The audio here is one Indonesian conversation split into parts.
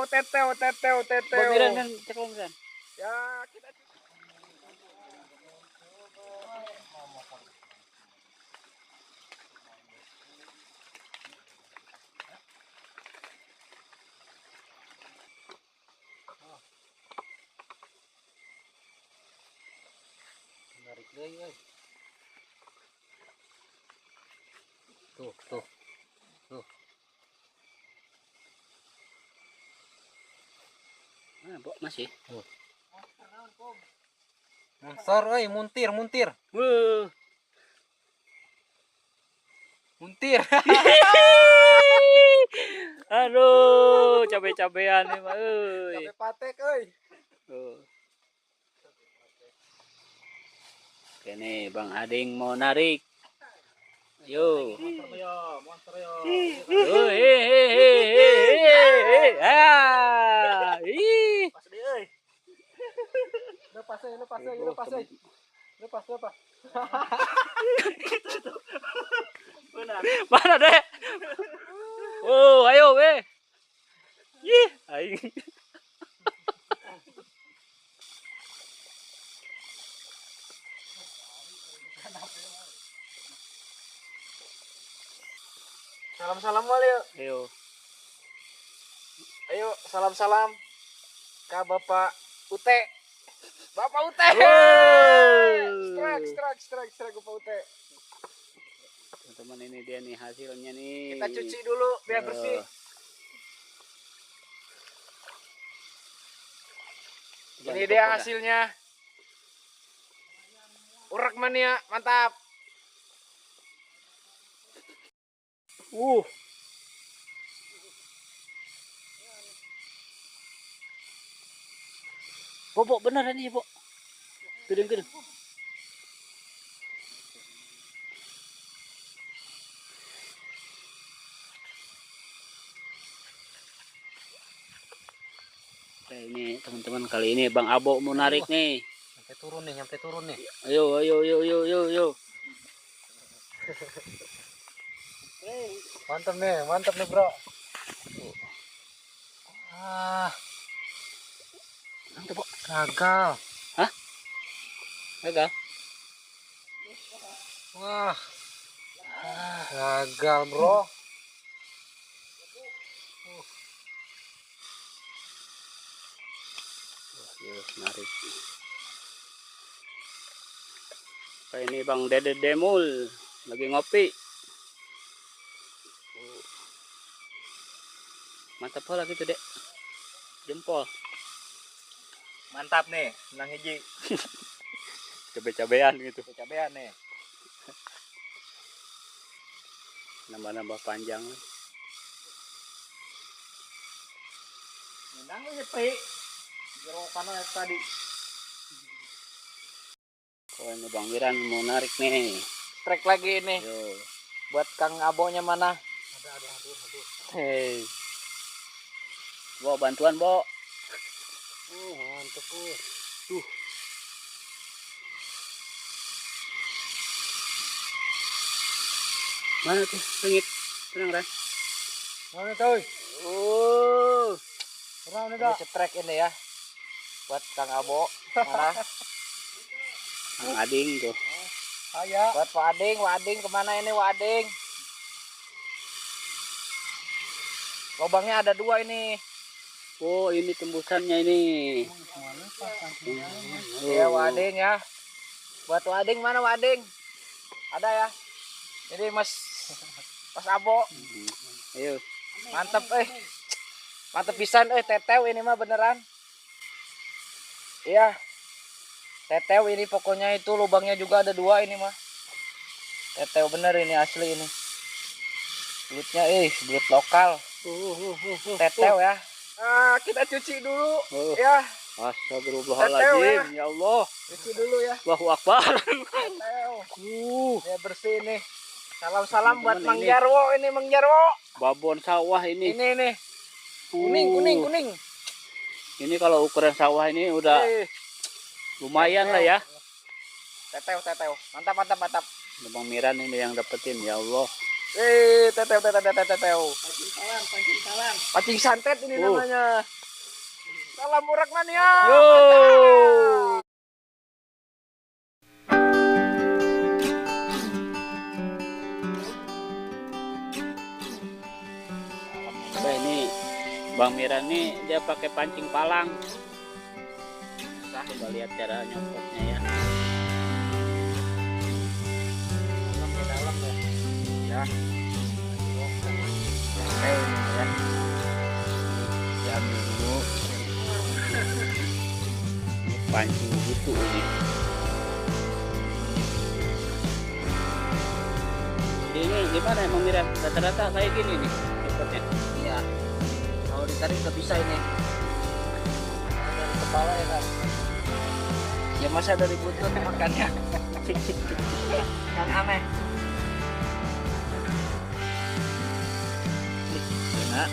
teteo. Miran kan, cekong kan. Ya, kita Menarik deui euy. Tuh. Masih. Monster, muntir. Wuh. Muntir. Aduh, cabe-cabean nih mah euy. Sampai patek, euy. Tuh. Oke nih, Bang Ading mau narik. Ayo. Monster yo. Ah, ih. Pas deh, euy. Lepas. Mana deh? Oh, ayo weh. Ih, aing. Salam wali. Ayo. Ayo, salam ke Bapak Ute. Bapak Ute. Strike Bapak Ute. Teman-teman, ini dia nih hasilnya nih. Kita cuci dulu biar bersih. Ini dia hasilnya. Urak mania, mantap. Bobo beneran nih, Bo. Gedeng. Oke, ini teman-teman, kali ini Bang Abo mau narik nih. Nyampe turun nih. Ayo. Mantap nih, Bro. Mantap, Bo. Gagal. Hah? Gagal? Wah. Gagal, Bro. Narik. Oke, ini Bang Dede Demul lagi ngopi. Mantap pula gitu, Dek. Jempol. Mantap nih, menang hiji. Cabe-cabean gitu. Cabean nih. Nambah-nambah panjang. Menang aja, Pri. Jerokan tadi. Oh, ini Bang Miran mau narik nih. Trek lagi ini. Yo. Buat Kang Abonya mana? Aduh. Hei. Bo, bantuan, Bo. Mantap, Mana tuh? Sengit. Tenang, Ran. Mana tuh? Terang nih, Kak. Cetrek ini ya. Buat Kang Abo. Mana? Kang Ading tuh. Buat Pak Ading, kemana ini Pak Ading? Lubangnya ada 2 ini. Oh, ini tembusannya ini. Iya, Pak Ading ya. Buat Pak Ading, mana Pak Ading? Ada ya? Ini Mas Abo. Ayo. Mantep, mantep pisan, tetew ini mah beneran. Iya. Tetew ini pokoknya itu lubangnya juga ada 2 ini mah. Tetew bener ini, asli ini. Belutnya belut lokal. Tetew ya. Nah, kita cuci dulu ya. Astagfirullahaladzim, ya Allah. Cuci dulu ya. Allahu Akbar. Tetew. Ya bersih nih. Salam buat Mang Jarwo ini, Mang Jarwo. Babon sawah ini. Ini. Kuning. Ini kalau ukuran sawah ini udah lumayan lah ya. Tetew. Mantap. Bang Miran ini yang dapetin, ya Allah. Teteo. Pancing salang. Pancing santet ini namanya. Salam urak mania. Yo. Nah, ini Bang Miran nih dia pakai pancing palang. Coba lihat cara nyopotnya ya. Dalam ya. Oke ini ya. Diambil dulu. Pancing gitu ini. Ini gimana Bang Miran? Rata-rata kayak gini nih nyopotnya. Iya. Kalau ditarik nggak bisa ini. Dari kepala ya kan. Ya masa dari buntut makannya. Yang aneh. Nah,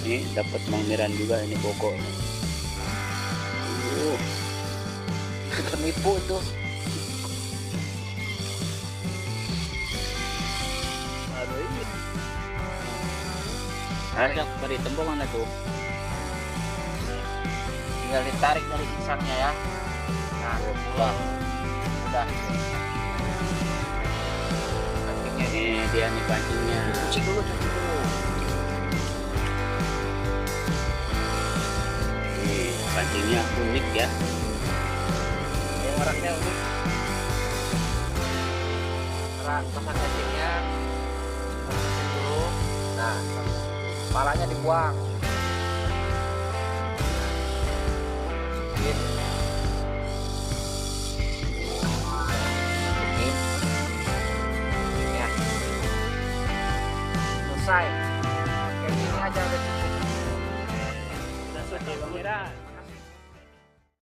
ini dapat Bang Miran juga ini pokoknya. Itu penipu itu. Aduh ini. Ada dari tembok mana tuh? Tinggal ditarik dari insangnya ya. Nah, udah. Pancingnya Ini dia nih pancingnya. cuci dulu. Ini pancingnya unik ya. Yang orangnya unik. Pasang pancingnya. Masukin dulu. Nah, kepalanya dibuang. Masukin. Ya. Selesai. Kayak gini aja udah cukup. Udah selesai Bang Miran.